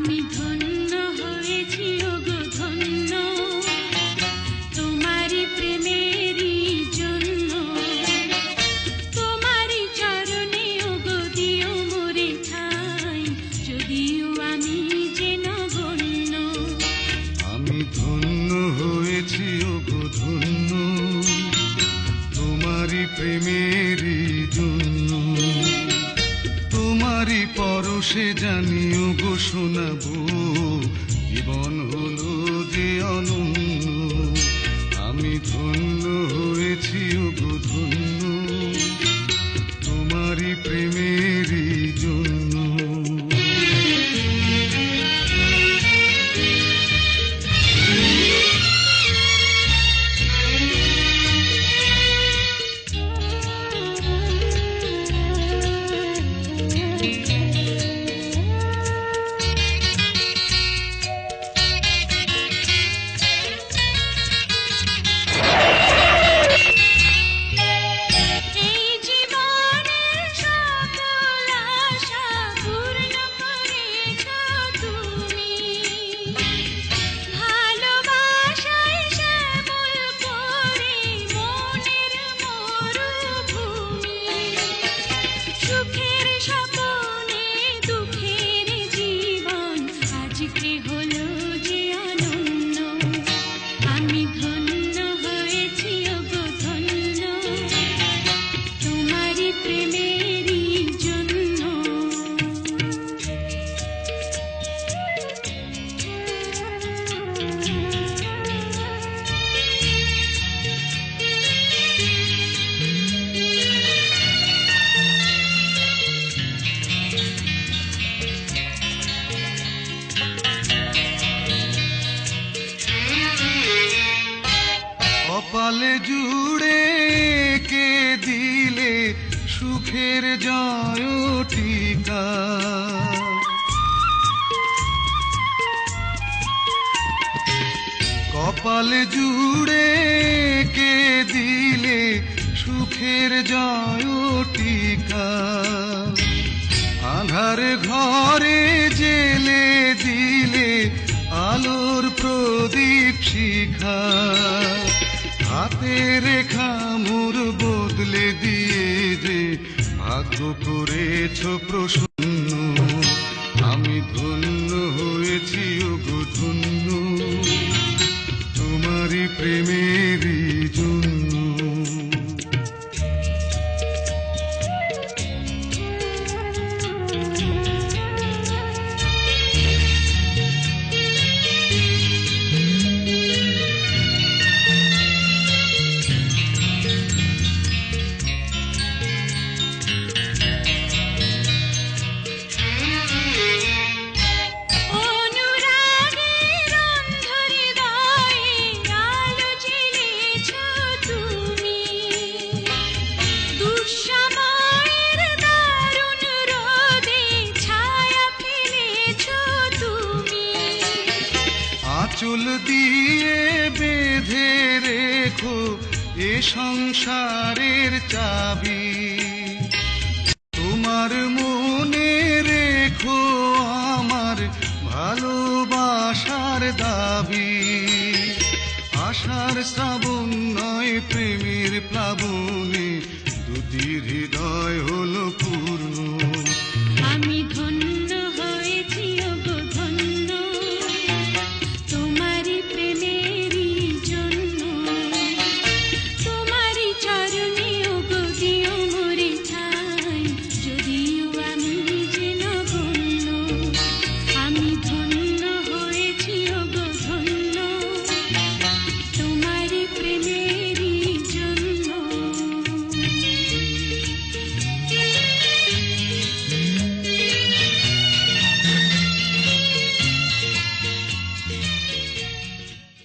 আমি ধন্য হয়েছি ওগো ধন্য, তোমারই প্রেমেরই জন্য। তোমারই চরণে ওগো দিও মোরে ঠাই, যদিও আমি যে নগণ্য। আমি ধন্য হয়েছি ওগো ধন্য, তোমারই প্রেমেরই জন্য। তোমারই পরশে জানিও গো শোনাবো, জীবন হলো যে অনন্য। আমি ধন্য হয়েছি ওগো ধন্য, তোমারই প্রেমেরই জন্য। এই জীবনের সকল আশা পূর্ণ করেছ তুমি, ভালোবাসায় শ্যামল করে মনের মরুভূমি। সুখের স্বপনে দুঃখের জীবন আজকে হলো যে অনন্য। আমি ধন্য হয়েছি ওগো ধন্য, তোমারই প্রেমেরই জন্য। কপালে জুড়ে কে দিলে সুখের জয় টিকা। কপালে জুড়ে কে দিলে সুখের জয় টিকা। আঁধার ঘরে জেলে দিলে আলোর প্রদীপ শিখা। হাতে রেখা মোর বদলে দিয়ে যে ভাগ্য করেছ প্রসন্ন। আমি ধন্য হয়েছি ওগো ধন্য, তোমারই প্রেমেরই জন্য। অনুরাগের অন্ধ হৃদয়ে আলো জ্বেলেছ তুমি, দুঃসময়ের দারুণ রোদে ছায়া ফেলেছ তুমি। আঁচল দিয়ে বেঁধে রেখো এ সংসারের চাবি। তোমার মনে রেখো আমার ভালোবাসার দাবি। আশার শ্রাবণ নয় প্রেমের প্লাবন,